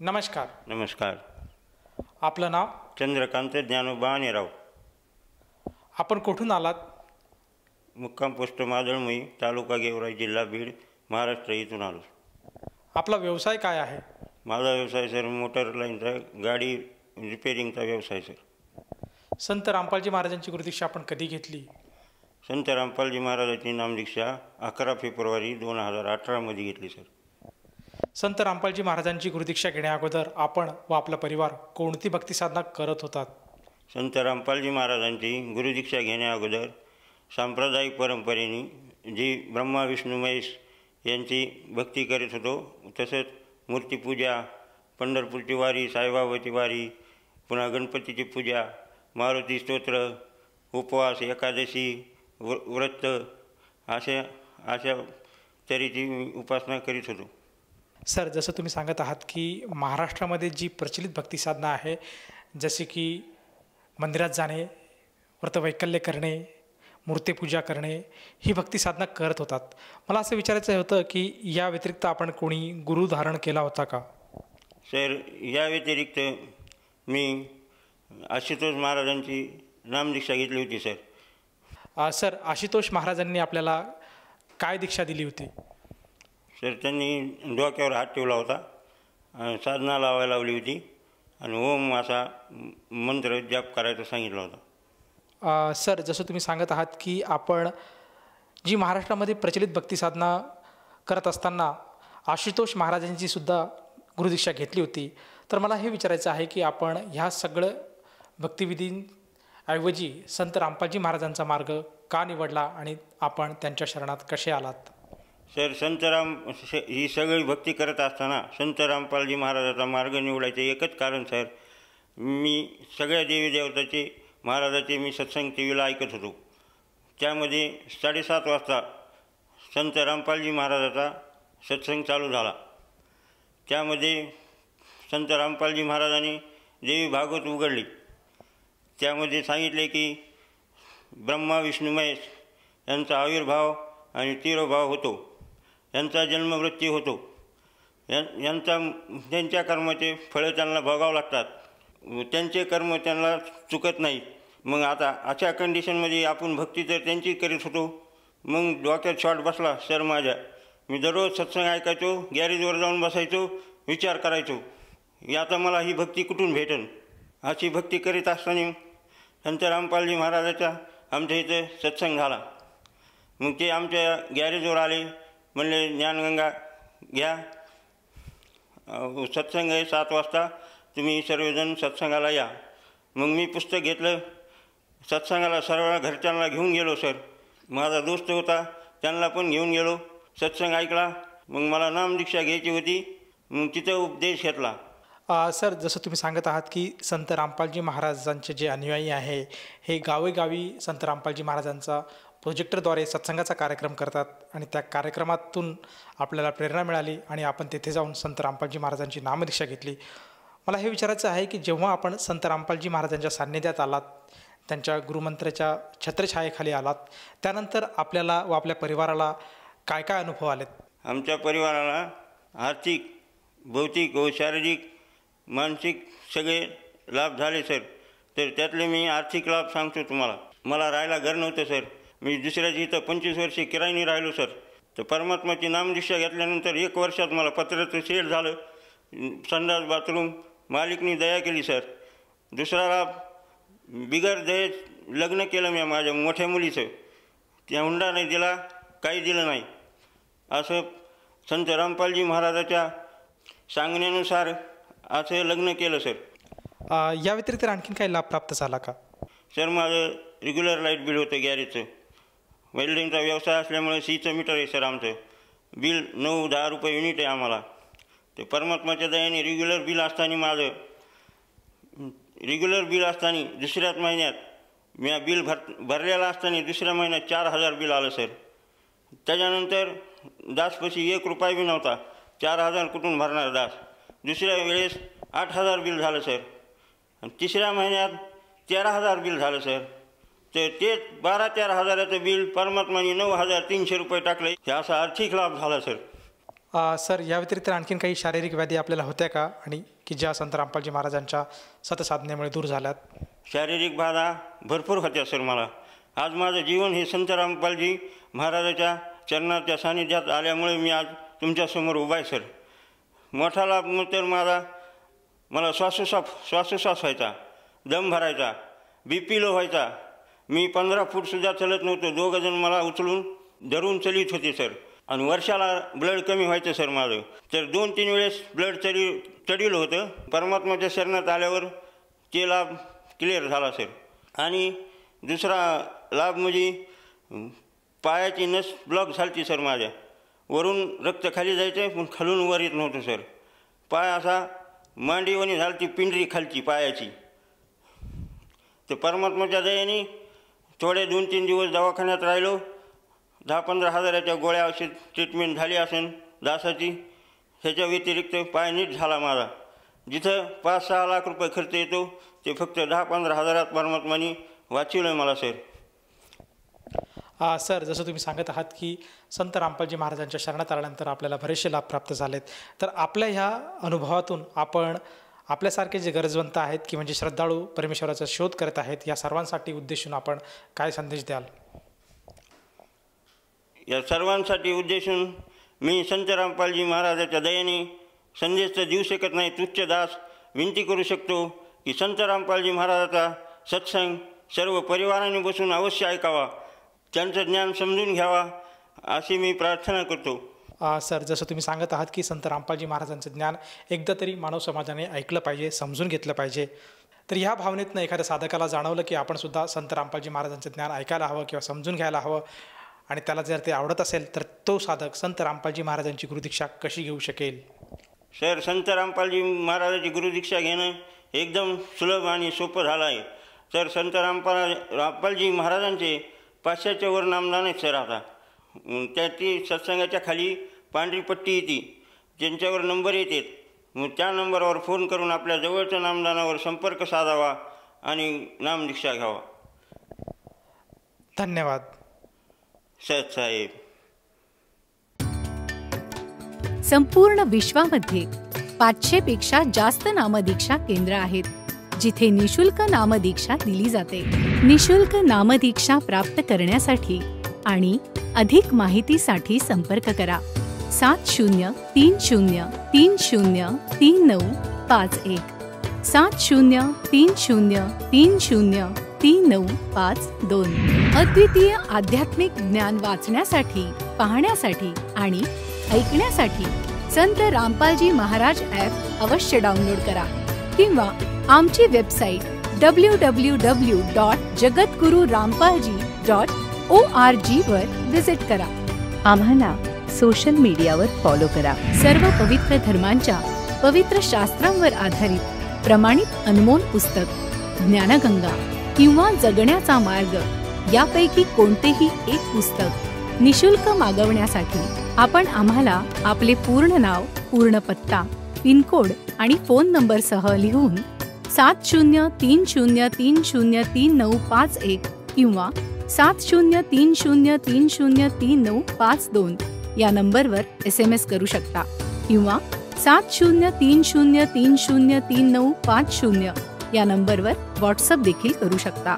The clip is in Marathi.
नमस्कार. नमस्कार. आपलं नाव? चंद्रकांत ज्ञानोबा राव. आपण कुठून आलात? मुक्काम पोस्ट मादळमई, तालुका गेवराई, जिल्हा बीड, महाराष्ट्र इथून आलो. आपला व्यवसाय काय आहे? माझा व्यवसाय सर मोटर लाईनचा, गाडी रिपेरिंगचा व्यवसाय सर. संत रामपालजी महाराजांची गुरुदीक्षा आपण कधी घेतली? संत रामपालजी महाराजांची नामदीक्षा 11 फेब्रुवारी 2018 मध्ये घेतली सर. संत रामपालजी महाराजांची गुरुदीक्षा घेण्याअगोदर आपण व आपला परिवार कोणती भक्ती साधना करत होतात? संत रामपालजी महाराजांची गुरुदीक्षा घेण्याअगोदर सांप्रदायिक परंपरेने जी ब्रह्मा विष्णू महेश यांची भक्ती करीत होतो. तसंच मूर्तीपूजा, पंढरपूरची वारी, साईबाबाची वारी, पुन्हा गणपतीची पूजा, मारुती स्तोत्र, उपवास, एकादशी, व्रत अशा तऱ्हेची उपासना करीत होतो. सर, जसं तुम्ही सांगत आहात की महाराष्ट्रामध्ये जी प्रचलित भक्ती साधना आहे, जसे की मंदिरात जाणे, व्रतवैकल्य करणे, मूर्तीपूजा करणे, ही भक्ती साधना करत होतात. मला असं विचारायचं होतं की या व्यतिरिक्त आपण कोणी गुरु धारण केला होता का? सर, या व्यतिरिक्त मी आशुतोष महाराजांची नामदीक्षा घेतली होती सर. सर, आशुतोष महाराजांनी आपल्याला काय दीक्षा दिली होती? सर, त्यांनी डोक्यावर हात ठेवला होता, साधना लावायला लावली होती आणि ओम असा मंत्र जप करायचं सांगितलं होतं. सर, जसं तुम्ही सांगत आहात की आपण जी महाराष्ट्रामध्ये प्रचलित भक्ती साधना करत असताना आशुतोष महाराजांची सुद्धा गुरुदीक्षा घेतली होती, तर मला हे विचारायचं आहे की आपण ह्या सगळं भक्तिविधींऐवजी संत रामपालजी महाराजांचा मार्ग का निवडला आणि आपण त्यांच्या शरणात कसे आलात? सर, ही सगळी भक्ती करत असताना संत रामपालजी महाराजाचा मार्ग निवडायचे एकच कारण सर, मी सगळ्या देवी देवताचे महाराजाचे मी सत्संग टी व्हीला ऐकत होतो. त्यामध्ये 7:30 वाजता संत रामपालजी महाराजाचा सत्संग चालू झाला. त्यामध्ये संत रामपालजी महाराजांनी देवी भागवत उघडली. त्यामध्ये सांगितले की ब्रह्मा विष्णू महेश यांचा आविर्भाव आणि तिरोभाव होतो, यांचा जन्ममृत्यू होतो, त्यांच्या कर्माचे फळं त्यांना भोगावं लागतात, त्यांचे कर्म त्यांना चुकत नाहीत. मग आता अशा कंडिशनमध्ये आपण भक्ती तर त्यांची करीत होतो. मग डोक्यात शॉट बसला सर माझ्या. मी दररोज सत्संग ऐकायचो, गॅरेजवर जाऊन बसायचो, विचार करायचो की आता मला ही भक्ती कुठून भेटेल. अशी भक्ती करीत असताना संत रामपालजी महाराजाचा आमच्या इथं सत्संग झाला. मग ते आमच्या गॅरेजवर आले, म्हणले ज्ञानगंगा घ्या, सत्संग आहे 7 वाजता, तुम्ही सर्वजण सत्संगाला या. मग मी पुस्तक घेतलं, सत्संगाला सर्व घरच्यांना घेऊन गेलो सर. माझा दोस्त होता, त्यांना पण घेऊन गेलो, सत्संग ऐकला. मग मला नामदीक्षा घ्यायची होती, मग तिथं उपदेश घेतला. सर, जसं तुम्ही सांगत आहात की संत रामपालजी महाराजांचे जे अनुयायी आहे हे गावोगावी संत रामपालजी महाराजांचा प्रोजेक्टरद्वारे सत्संगाचा कार्यक्रम करतात आणि त्या कार्यक्रमातून आपल्याला प्रेरणा मिळाली आणि आपण तेथे जाऊन संत रामपालजी महाराजांची नामदीक्षा घेतली. मला हे विचारायचं आहे की जेव्हा आपण संत रामपालजी महाराजांच्या सान्निध्यात आलात, त्यांच्या गुरुमंत्राच्या छत्रछायेखाली आलात, त्यानंतर आपल्याला व आपल्या परिवाराला काय काय अनुभव आलेत? आमच्या परिवाराला आर्थिक, भौतिक व शारीरिक, मानसिक सगळे लाभ झाले सर. तर त्यातले मी आर्थिक लाभ सांगतो तुम्हाला. मला राहायला घर नव्हतं सर. मी दुसऱ्याची इथं 25 वर्षे किरायनी राहिलो सर. तर परमात्माची नामदीक्षा घेतल्यानंतर 1 वर्षात मला पत्र्याचं शेड झालं, संडास बाथरूम, मालिकनी दया केली सर. दुसरा लाभ, बिगर दहेज लग्न केलं मी माझ्या मोठ्या मुलीचं. त्या हुंडा नाही दिला, काही दिलं नाही. असं संत रामपालजी महाराजाच्या सांगण्यानुसार असं लग्न केलं सर. या व्यतिरिक्त आणखीन काही लाभ प्राप्त झाला का? सर, माझं रेग्युलर लाईट बिल होतं गॅरेजचं. वेल्डिंगचा व्यवसाय असल्यामुळे सीचं मीटर आहे सर आमचं. बिल 9-10 रुपये युनिट आहे आम्हाला. ते परमात्माच्या दयाने रेग्युलर बिल असताना दुसऱ्याच महिन्यात मी बिल भरलेलं असताना दुसऱ्या महिन्यात 4,000 बिल आलं सर. त्याच्यानंतर दासपाशी 1 रुपया बी नव्हता. 4,000 कुठून भरणार दास. दुसऱ्या वेळेस 8,000 बिल झालं सर. आणि तिसऱ्या महिन्यात 13,000 बिल झालं सर. तर ते 12-13 हजाराचं बिल परमात्माने 9,300 रुपये टाकले. हे असा आर्थिक लाभ झाला सर. सर, या व्यतिरिक्त आणखीन काही शारीरिक व्याधी आपल्याला होत्या का, आणि की ज्या संत रामपालजी महाराजांच्या सतसाधनेमुळे दूर झाल्यात? शारीरिक बाधा भरपूर होत्या सर मला. आज माझं जीवन हे संत रामपालजी महाराजाच्या चरणाच्या सानिध्यात आल्यामुळे मी आज तुमच्यासमोर उभा आहे सर. मोठा लाभ तर मला श्वासोश्वास व्हायचा, दम भरायचा, BP लो व्हायचा. मी 15 फूटसुद्धा चलत नव्हतो. 2 जण मला उचलून धरून चलित होते सर. आणि वर्षाला ब्लड कमी व्हायचं सर माझं. तर 2-3 वेळेस ब्लड चढील होतं. परमात्माच्या शरणात आल्यावर ते लाभ क्लिअर झाला सर. आणि दुसरा लाभ म्हणजे पायाची नस ब्लॉक झाली सर माझ्या. वरून रक्त खाली जायचं पण खालून वर येत नव्हतं सर. पाय असा मांडीवानी झाली, पिंडरी खालची पायाची. तर परमात्माच्या दयेने थोडे 2-3 दिवस दवाखान्यात राहिलो. 10-15 हजाराच्या गोळ्या औषध ट्रीटमेंट झाली असेल दासाची. ह्याच्या व्यतिरिक्त पाय नीट झाला माझा. जिथं 5-6 लाख रुपये खर्च येतो ते फक्त 10-15 हजारात परमात्माने वाचवलं मला सर. सर, जसं तुम्ही सांगत आहात की संत रामपालजी महाराजांच्या शरणात आल्यानंतर आपल्याला बरेचसे लाभ प्राप्त झालेत, तर आपल्या ह्या अनुभवातून आपण आपल्यासारखे जे गरजवंत आहेत की म्हणजे श्रद्धाळू परमेश्वराचा शोध करत आहेत, या सर्वांसाठी उद्देशून आपण काय संदेश द्याल? या सर्वांसाठी उद्देशून मी संत रामपालजी महाराजाच्या दयेने संदेश तर देऊ शकत नाही, तुच्छ दास विनंती करू शकतो की संत रामपालजी महाराजाचा सत्संग सर्व परिवाराने बसून अवश्य ऐकावा, त्यांचं ज्ञान समजून घ्यावा अशी मी प्रार्थना करतो. सर, जसं तुम्ही सांगत आहात की संत रामपालजी महाराजांचं ज्ञान एकदा तरी मानव समाजाने ऐकलं पाहिजे, समजून घेतलं पाहिजे, तर ह्या भावनेतनं एखाद्या साधकाला जाणवलं की आपण सुद्धा संत रामपालजी महाराजांचं ज्ञान ऐकायला हवं किंवा समजून घ्यायला हवं, आणि त्याला जर ते आवडत असेल तर तो साधक संत रामपालजी महाराजांची गुरुदीक्षा कशी घेऊ शकेल? सर, संत रामपालजी महाराजांची गुरुदीक्षा घेणं एकदम सुलभ आणि सोपं झालं आहे. तर संत रामपालजी महाराजांचे 500च्या वर नामदान आहेत सर. आता त्याची सत्संगाच्या खाली पांढरी पट्टी येते, ज्यांच्यावर नंबर येतात. मग त्या नंबरवर फोन करून आपल्या जवळच्या नामदानावर संपर्क साधावा आणि नामदीक्षा घ्यावा. धन्यवाद सत साहेब. संपूर्ण विश्वामध्ये 500 पेक्षा जास्त नामदीक्षा केंद्र आहेत, जिथे निशुल्क नामदीक्षा दिली जाते. निशुल्क नामदीक्षा प्राप्त करण्यासाठी आणि अधिक माहितीसाठी संपर्क करा 7030303951 7030303952. अद्वितीय आध्यात्मिक ज्ञान वाचण्यासाठी, पाहण्यासाठी आणि ऐकण्यासाठी संत रामपालजी महाराज ॲप अवश्य डाउनलोड करा किंवा आमची वेबसाईट www.jagatgururampalji.org वर विजिट करा. आम्हाला सोशल मीडियावर फॉलो करा. सर्व पवित्र धर्मांच्या पवित्र शास्त्रांवर आधारित प्रमाणित अनमोल पुस्तक ज्ञानगंगा किंवा जगण्याचा मार्ग यापैकी कोणतेही एक पुस्तक निशुल्क मागवण्यासाठी आपण आम्हाला आपले पूर्ण नाव, पूर्ण पत्ता, पिनकोड आणि फोन नंबरसह लिहून 7030303951 किंवा 7030303952 या नंबरवर SMS करू शकता किंवा 7030303950 या नंबरवर व्हॉट्सअप देखील करू शकता.